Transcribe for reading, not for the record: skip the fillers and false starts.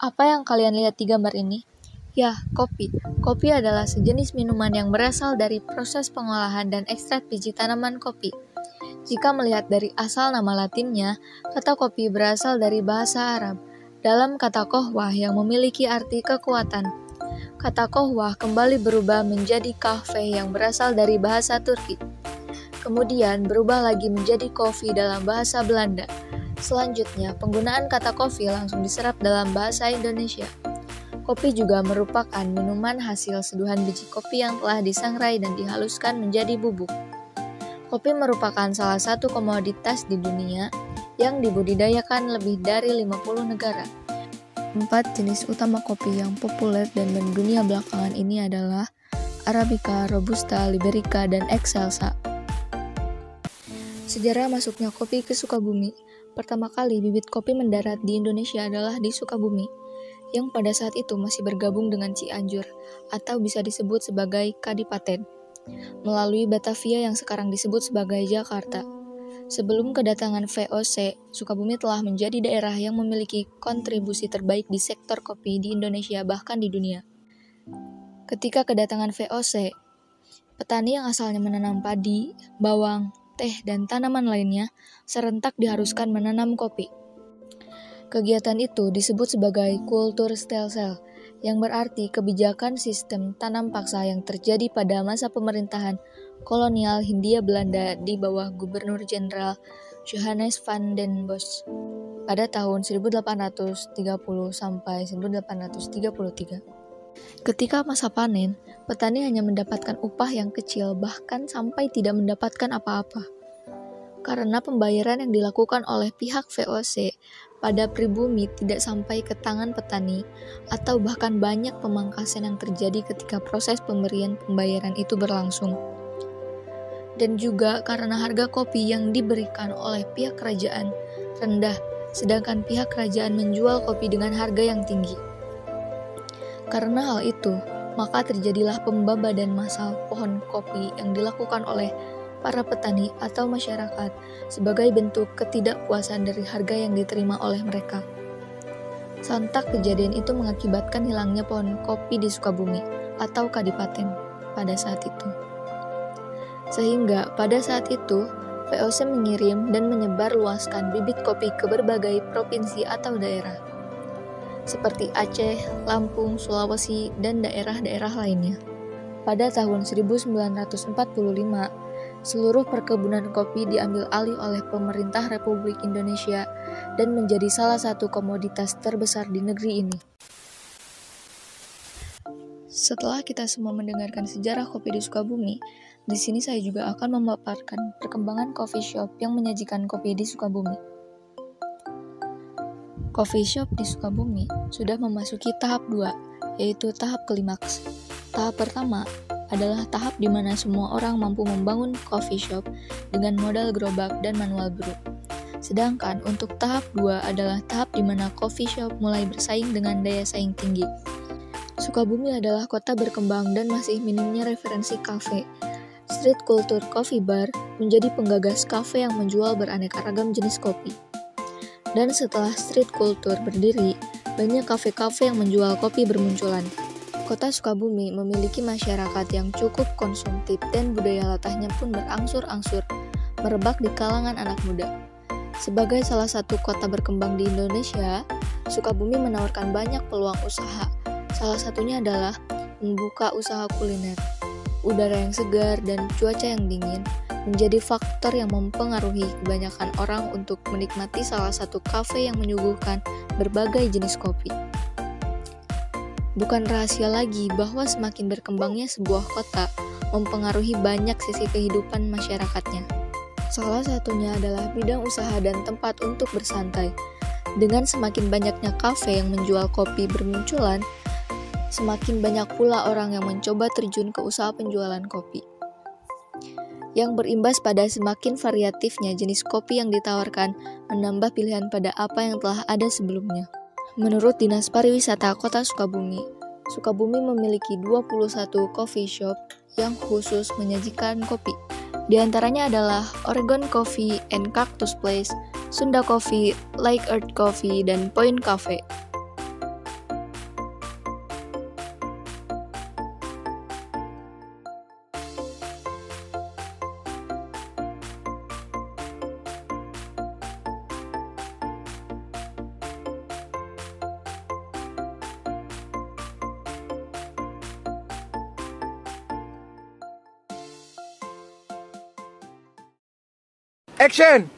Apa yang kalian lihat di gambar ini? Ya, kopi. Kopi adalah sejenis minuman yang berasal dari proses pengolahan dan ekstrak biji tanaman kopi. Jika melihat dari asal nama latinnya, kata kopi berasal dari bahasa Arab, dalam kata kohwah yang memiliki arti kekuatan. Kata kohwah kembali berubah menjadi kahve yang berasal dari bahasa Turki. Kemudian berubah lagi menjadi kopi dalam bahasa Belanda. Selanjutnya, penggunaan kata kopi langsung diserap dalam bahasa Indonesia. Kopi juga merupakan minuman hasil seduhan biji kopi yang telah disangrai dan dihaluskan menjadi bubuk. Kopi merupakan salah satu komoditas di dunia yang dibudidayakan lebih dari 50 negara. 4 jenis utama kopi yang populer dan mendunia belakangan ini adalah Arabica, Robusta, Liberica, dan Excelsa. Sejarah masuknya kopi ke Sukabumi. Pertama kali bibit kopi mendarat di Indonesia adalah di Sukabumi, yang pada saat itu masih bergabung dengan Cianjur, atau bisa disebut sebagai Kadipaten, melalui Batavia yang sekarang disebut sebagai Jakarta. Sebelum kedatangan VOC, Sukabumi telah menjadi daerah yang memiliki kontribusi terbaik di sektor kopi di Indonesia bahkan di dunia. Ketika kedatangan VOC, petani yang asalnya menanam padi, bawang, teh, dan tanaman lainnya serentak diharuskan menanam kopi. Kegiatan itu disebut sebagai kultur stelsel, yang berarti kebijakan sistem tanam paksa yang terjadi pada masa pemerintahan kolonial Hindia Belanda di bawah Gubernur Jenderal Johannes van den Bosch pada tahun 1830 sampai 1833. Ketika masa panen, petani hanya mendapatkan upah yang kecil bahkan sampai tidak mendapatkan apa-apa. Karena pembayaran yang dilakukan oleh pihak VOC pada pribumi tidak sampai ke tangan petani, atau bahkan banyak pemangkasan yang terjadi ketika proses pemberian pembayaran itu berlangsung. Dan juga karena harga kopi yang diberikan oleh pihak kerajaan rendah, sedangkan pihak kerajaan menjual kopi dengan harga yang tinggi. Karena hal itu, maka terjadilah pembabadan massal pohon kopi yang dilakukan oleh para petani atau masyarakat sebagai bentuk ketidakpuasan dari harga yang diterima oleh mereka. Sontak kejadian itu mengakibatkan hilangnya pohon kopi di Sukabumi atau Kadipaten pada saat itu. Sehingga pada saat itu, VOC mengirim dan menyebarluaskan bibit kopi ke berbagai provinsi atau daerah, seperti Aceh, Lampung, Sulawesi, dan daerah-daerah lainnya. Pada tahun 1945, seluruh perkebunan kopi diambil alih oleh pemerintah Republik Indonesia dan menjadi salah satu komoditas terbesar di negeri ini. Setelah kita semua mendengarkan sejarah kopi di Sukabumi, di sini saya juga akan memaparkan perkembangan coffee shop yang menyajikan kopi di Sukabumi. Coffee shop di Sukabumi sudah memasuki tahap 2, yaitu tahap klimaks. Tahap pertama adalah tahap di mana semua orang mampu membangun coffee shop dengan modal gerobak dan manual brew. Sedangkan untuk tahap 2 adalah tahap di mana coffee shop mulai bersaing dengan daya saing tinggi. Sukabumi adalah kota berkembang dan masih minimnya referensi kafe. Street Culture Coffee Bar menjadi penggagas kafe yang menjual beraneka ragam jenis kopi. Dan setelah street culture berdiri, banyak kafe-kafe yang menjual kopi bermunculan. Kota Sukabumi memiliki masyarakat yang cukup konsumtif dan budaya latahnya pun berangsur-angsur merebak di kalangan anak muda. Sebagai salah satu kota berkembang di Indonesia, Sukabumi menawarkan banyak peluang usaha. Salah satunya adalah membuka usaha kuliner. Udara yang segar dan cuaca yang dingin menjadi faktor yang mempengaruhi kebanyakan orang untuk menikmati salah satu kafe yang menyuguhkan berbagai jenis kopi. Bukan rahasia lagi bahwa semakin berkembangnya sebuah kota mempengaruhi banyak sisi kehidupan masyarakatnya. Salah satunya adalah bidang usaha dan tempat untuk bersantai. Dengan semakin banyaknya kafe yang menjual kopi bermunculan, semakin banyak pula orang yang mencoba terjun ke usaha penjualan kopi, yang berimbas pada semakin variatifnya jenis kopi yang ditawarkan, menambah pilihan pada apa yang telah ada sebelumnya. Menurut Dinas Pariwisata Kota Sukabumi, Sukabumi memiliki 21 coffee shop yang khusus menyajikan kopi. Di antaranya adalah Oregon Coffee and Cactus Place, Sunda Coffee, Lake Earth Coffee, dan Point Cafe. Action!